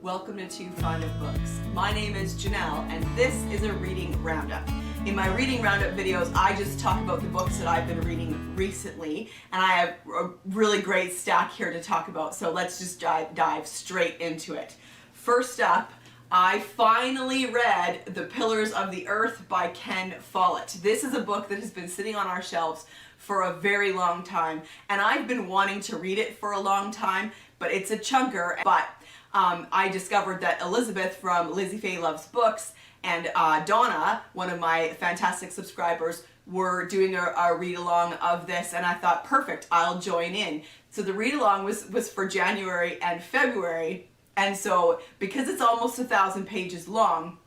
Welcome to Too Fond of Books. My name is Janelle and this is a reading roundup. In my reading roundup videos, I just talk about the books that I've been reading recently, and I have a really great stack here to talk about, so let's just dive straight into it. First up, I finally read The Pillars of the Earth by Ken Follett. This is a book that has been sitting on our shelves for a very long time, and I've been wanting to read it for a long time, but it's a chunker. But I discovered that Elizabeth from Lizzie Faye Loves Books and Donna, one of my fantastic subscribers, were doing a read-along of this, and I thought, perfect, I'll join in. So the read-along was for January and February, and so because it's almost 1,000 pages long,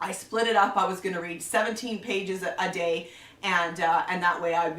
I split it up. I was going to read 17 pages a day, and that way I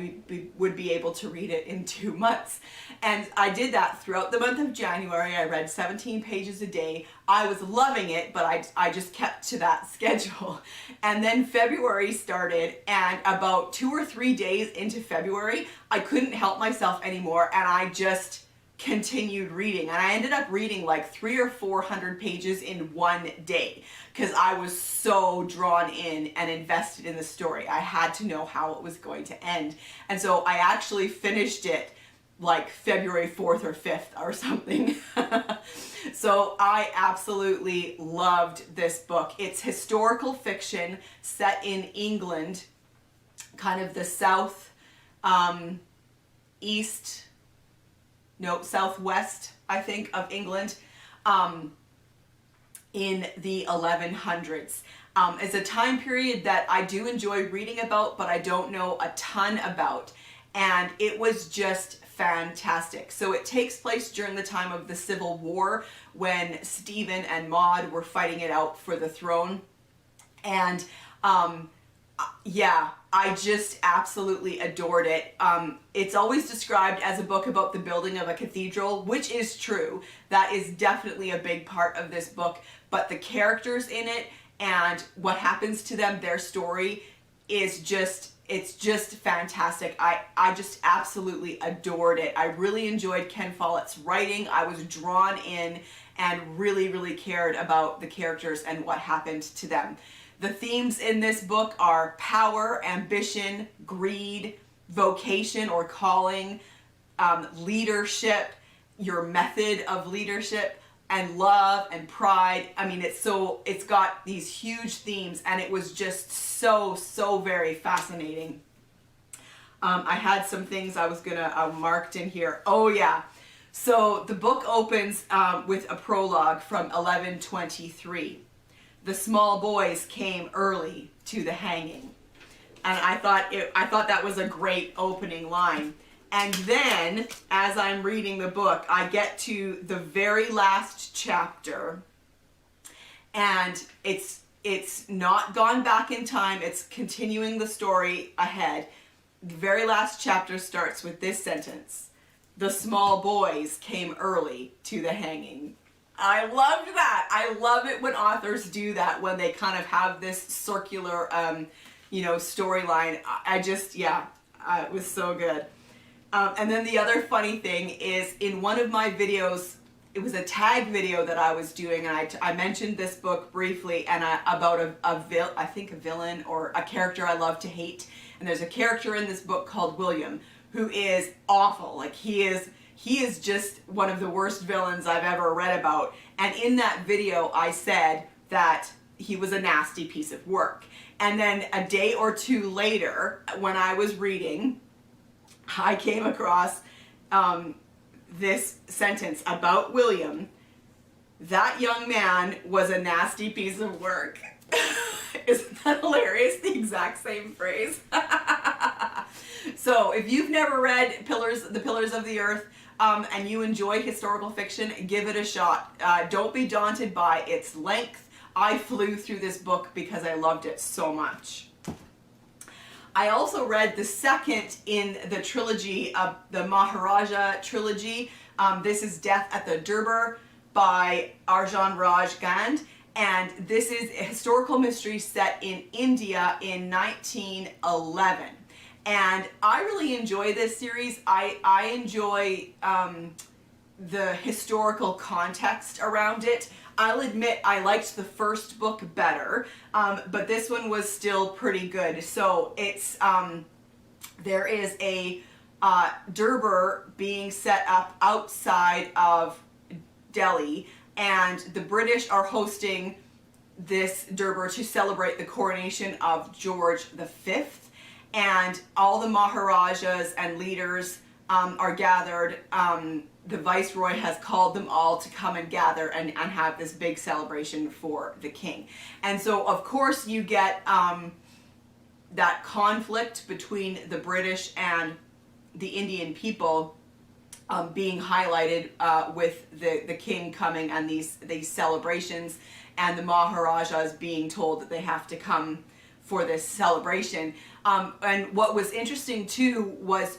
would be able to read it in 2 months. And I did that throughout the month of January. I read 17 pages a day. I was loving it, but I just kept to that schedule. And then February started, and about 2 or 3 days into February, I couldn't help myself anymore, and I just continued reading, and I ended up reading like 300 or 400 pages in one day because I was so drawn in and invested in the story. I had to know how it was going to end, and so I actually finished it like February 4th or 5th or something. So I absolutely loved this book. It's historical fiction set in England, kind of the southwest, I think, of England, in the 1100s. It's a time period that I do enjoy reading about, but I don't know a ton about, and it was just fantastic. So it takes place during the time of the Civil War when Stephen and Maud were fighting it out for the throne, and yeah, I just absolutely adored it. It's always described as a book about the building of a cathedral, which is true. That is definitely a big part of this book, but the characters in it and what happens to them, their story, is it's just fantastic. I just absolutely adored it. I really enjoyed Ken Follett's writing. I was drawn in and really cared about the characters and what happened to them. The themes in this book are power, ambition, greed, vocation or calling, leadership, your method of leadership, and love and pride. I mean, it's got these huge themes, and it was just so very fascinating. I had some things I was gonna marked in here. Oh yeah. So the book opens with a prologue from 1123. The small boys came early to the hanging. And I thought that was a great opening line. And then, as I'm reading the book, I get to the very last chapter, and it's not gone back in time, it's continuing the story ahead. The very last chapter starts with this sentence: the small boys came early to the hanging. I loved that. I love it when authors do that, when they kind of have this circular, storyline. It was so good. And then the other funny thing is, in one of my videos, it was a tag video that I was doing, and I mentioned this book briefly, and about I think a villain or a character I love to hate. And there's a character in this book called William who is awful. Like, he is just one of the worst villains I've ever read about. And in that video, I said that he was a nasty piece of work. And then a day or two later, when I was reading, I came across this sentence about William: that young man was a nasty piece of work. Isn't that hilarious? The exact same phrase. So if you've never read The Pillars of the Earth, and you enjoy historical fiction, give it a shot. Don't be daunted by its length. I flew through this book because I loved it so much. I also read the second in the trilogy, the Maharaja trilogy. This is Death at the Durbar by Arjun Gand, and this is a historical mystery set in India in 1911. And I really enjoy this series. I enjoy the historical context around it. I'll admit I liked the first book better, but this one was still pretty good. So it's there is a Durbar being set up outside of Delhi, and the British are hosting this Durbar to celebrate the coronation of George V, and all the Maharajas and leaders are gathered. The Viceroy has called them all to come and gather and have this big celebration for the king. And so of course you get that conflict between the British and the Indian people being highlighted with the king coming and these celebrations, and the Maharajas being told that they have to come for this celebration. And what was interesting too was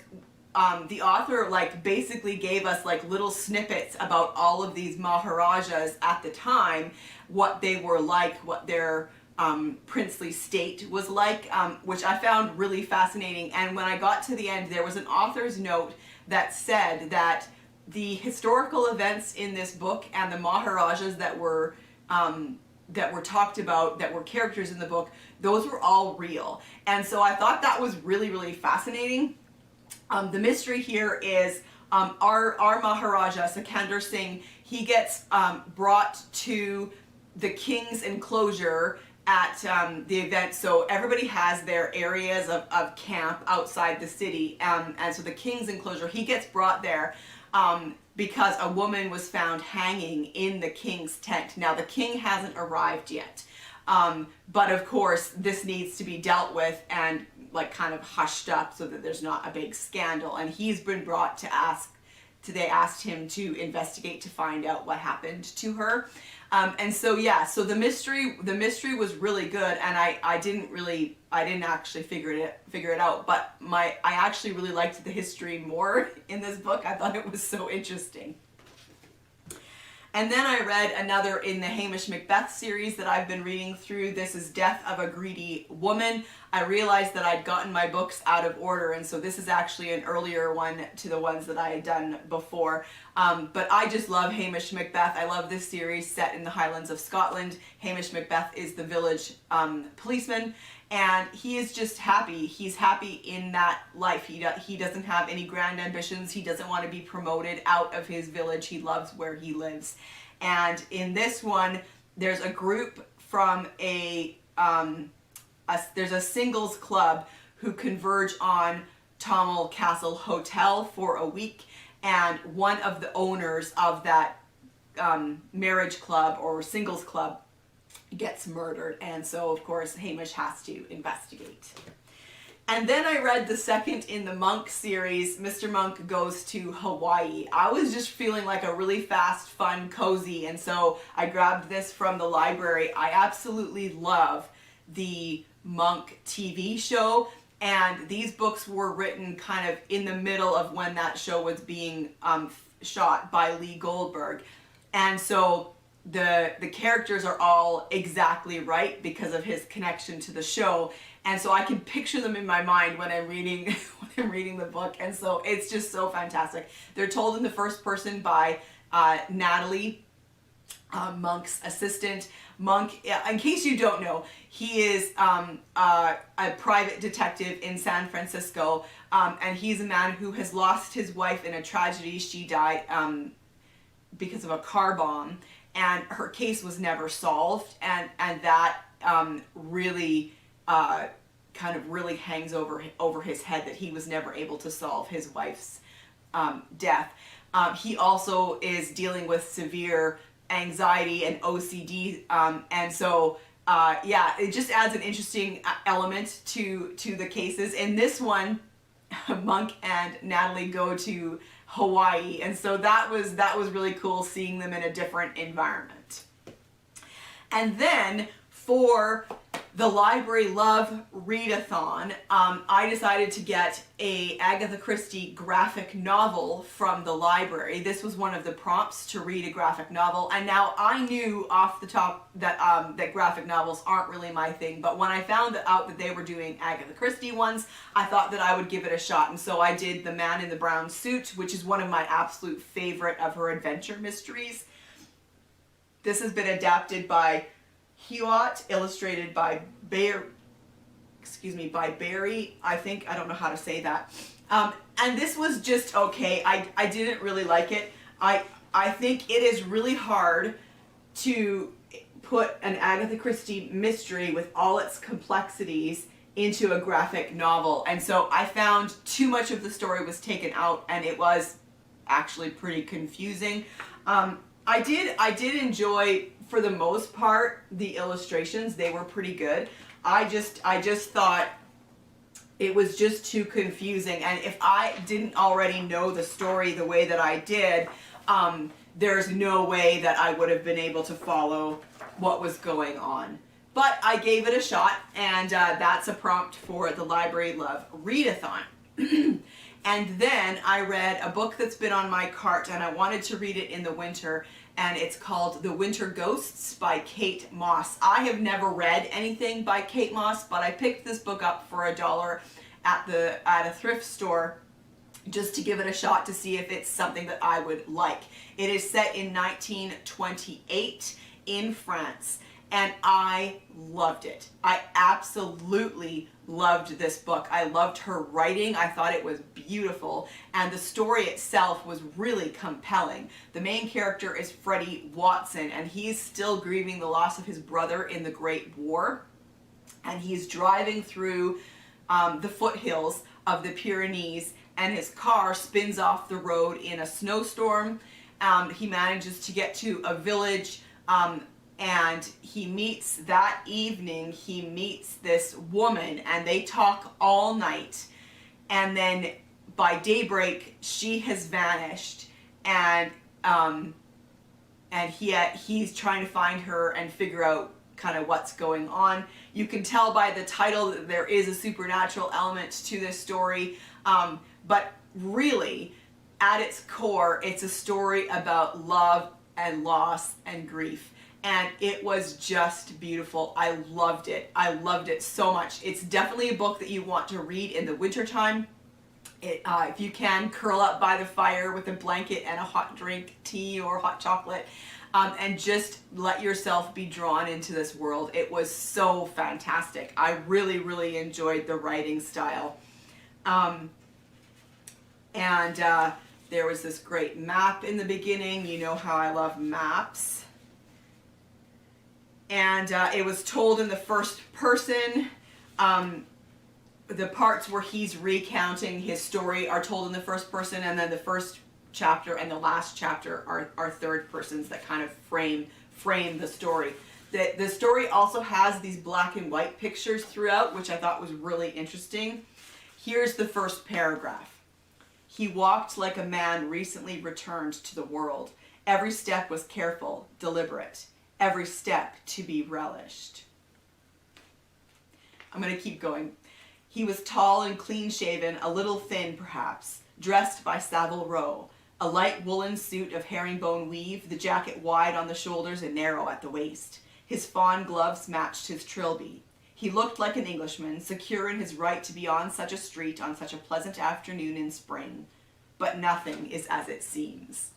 the author basically gave us little snippets about all of these Maharajas at the time, what they were like, what their princely state was like, which I found really fascinating. And when I got to the end, there was an author's note that said that the historical events in this book and the Maharajas that were talked about, that were characters in the book, those were all real. And so I thought that was really, really fascinating. The mystery here is our Maharaja, Sikandar Singh, he gets brought to the king's enclosure at the event. So everybody has their areas of camp outside the city, and so the king's enclosure, he gets brought there because a woman was found hanging in the king's tent. Now the king hasn't arrived yet, but of course this needs to be dealt with and kind of hushed up so that there's not a big scandal. And he's been brought to they asked him to investigate to find out what happened to her. And so yeah, so the mystery was really good, and I didn't actually figure it out, but I actually really liked the history more in this book. I thought it was so interesting. And then I read another in the Hamish Macbeth series that I've been reading through. This is Death of a Greedy Woman. I realized that I'd gotten my books out of order, and so this is actually an earlier one to the ones that I had done before. But I just love Hamish Macbeth. I love this series set in the Highlands of Scotland. Hamish Macbeth is the village policeman, and he is just happy. He's happy in that life. He doesn't have any grand ambitions. He doesn't want to be promoted out of his village. He loves where he lives. And in this one, there's a group from there's a singles club who converge on Tommel Castle Hotel for a week, and one of the owners of that marriage club or singles club gets murdered, and so of course Hamish has to investigate. And then I read the second in the Monk series, Mr. Monk Goes to Hawaii. I was just feeling like a really fast, fun, cozy, and so I grabbed this from the library. I absolutely love the Monk TV show, and these books were written kind of in the middle of when that show was being shot by Lee Goldberg. And so the characters are all exactly right because of his connection to the show, and so I can picture them in my mind when I'm reading the book, and so it's just so fantastic. They're told in the first person by Natalie, Monk's assistant. Monk, in case you don't know, he is a private detective in San Francisco, and he's a man who has lost his wife in a tragedy. She died because of a car bomb, and her case was never solved, and that really kind of really hangs over his head, that he was never able to solve his wife's death. He also is dealing with severe anxiety and OCD, and so yeah, it just adds an interesting element to the cases. In this one, Monk and Natalie go to Hawaii, and so that was really cool, seeing them in a different environment. And then for the library love readathon, I decided to get a Agatha Christie graphic novel from the library. This was one of the prompts to read a graphic novel, and now I knew off the top that that graphic novels aren't really my thing, but when I found out that they were doing Agatha Christie ones, I thought that I would give it a shot, and so I did The Man in the Brown Suit, which is one of my absolute favorite of her adventure mysteries. This has been adapted by Hughot, illustrated by Bairi, I think. I don't know how to say that. And this was just okay. I didn't really like it. I think it is really hard to put an Agatha Christie mystery with all its complexities into a graphic novel. And so I found too much of the story was taken out, and it was actually pretty confusing. I did enjoy, for the most part, the illustrations. They were pretty good. I just thought it was just too confusing, and if I didn't already know the story the way that I did, there's no way that I would have been able to follow what was going on. But I gave it a shot, and that's a prompt for the Library Love Readathon. And then I read a book that's been on my cart, and I wanted to read it in the winter, and it's called The Winter Ghosts by Kate Mosse. I have never read anything by Kate Mosse, but I picked this book up for $1 at a thrift store just to give it a shot to see if it's something that I would like. It is set in 1928 in France, and I loved it. I absolutely loved this book. I loved her writing. I thought it was beautiful, and the story itself was really compelling. The main character is Freddie Watson, and he's still grieving the loss of his brother in the Great War, and he's driving through the foothills of the Pyrenees, and his car spins off the road in a snowstorm. He manages to get to a village, and he meets this woman, and they talk all night, and then by daybreak she has vanished, and he's trying to find her and figure out kind of what's going on. You can tell by the title that there is a supernatural element to this story, but really at its core it's a story about love and loss and grief. And it was just beautiful. I loved it. I loved it so much. It's definitely a book that you want to read in the wintertime. If you can, curl up by the fire with a blanket and a hot drink, tea or hot chocolate, and just let yourself be drawn into this world. It was so fantastic. I really, really enjoyed the writing style. There was this great map in the beginning. You know how I love maps. And it was told in the first person. The parts where he's recounting his story are told in the first person, and then the first chapter and the last chapter are third persons that kind of frame the story. The story also has these black and white pictures throughout, which I thought was really interesting. Here's the first paragraph. He walked like a man recently returned to the world. Every step was careful, deliberate. Every step to be relished. I'm going to keep going. He was tall and clean-shaven, a little thin perhaps, dressed by Savile Row, a light woolen suit of herringbone weave, the jacket wide on the shoulders and narrow at the waist. His fawn gloves matched his trilby. He looked like an Englishman, secure in his right to be on such a street on such a pleasant afternoon in spring. But nothing is as it seems.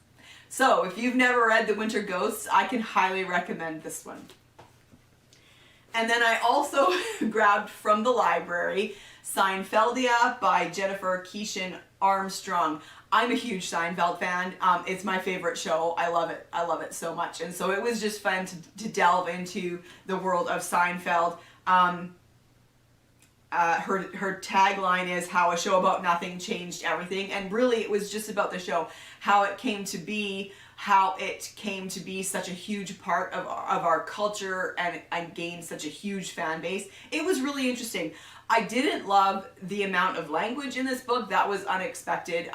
So, if you've never read The Winter Ghosts, I can highly recommend this one. And then I also grabbed from the library Seinfeldia by Jennifer Keishin Armstrong. I'm a huge Seinfeld fan. It's my favorite show. I love it. I love it so much. And so it was just fun to delve into the world of Seinfeld. Her tagline is how a show about nothing changed everything, and really it was just about the show, how it came to be, how it came to be such a huge part of our culture and gained such a huge fan base. It was really interesting. I didn't love the amount of language in this book. That was unexpected.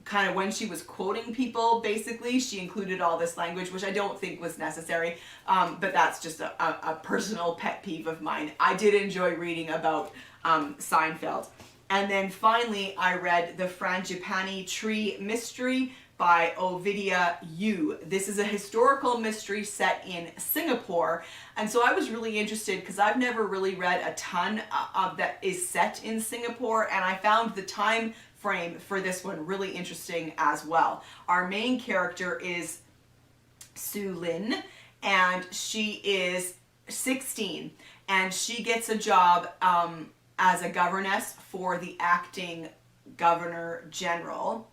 Kind of when she was quoting people, basically, she included all this language, which I don't think was necessary, but that's just a personal pet peeve of mine. I did enjoy reading about Seinfeld. And then finally, I read The Frangipani Tree Mystery by Ovidia. This is a historical mystery set in Singapore. And so I was really interested because I've never really read a ton that is set in Singapore, and I found the time frame for this one really interesting as well. Our main character is Su Lin, and she is 16, and she gets a job as a governess for the acting governor general,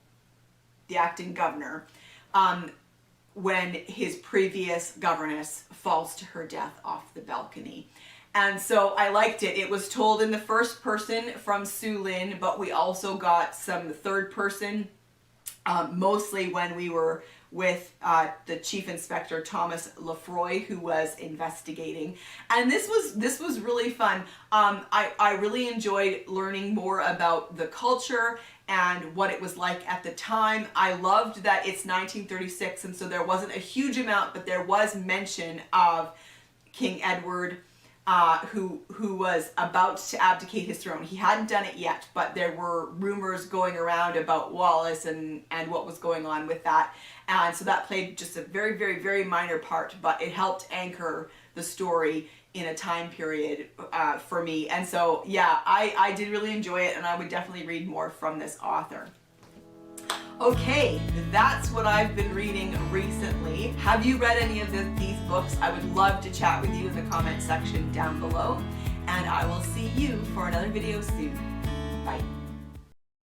when his previous governess falls to her death off the balcony. And so I liked it. It was told in the first person from Su Lin, but we also got some third person, mostly when we were with the Chief Inspector Thomas Lefroy, who was investigating. And this was really fun. I really enjoyed learning more about the culture and what it was like at the time. I loved that it's 1936, and so there wasn't a huge amount, but there was mention of King Edward, who was about to abdicate his throne. He hadn't done it yet, but there were rumors going around about Wallace and what was going on with that. And so that played just a very, very, very minor part, but it helped anchor the story in a time period for me. And so, yeah, I did really enjoy it, and I would definitely read more from this author. Okay, that's what I've been reading recently. Have you read any of these books? I would love to chat with you in the comment section down below, and I will see you for another video soon. Bye.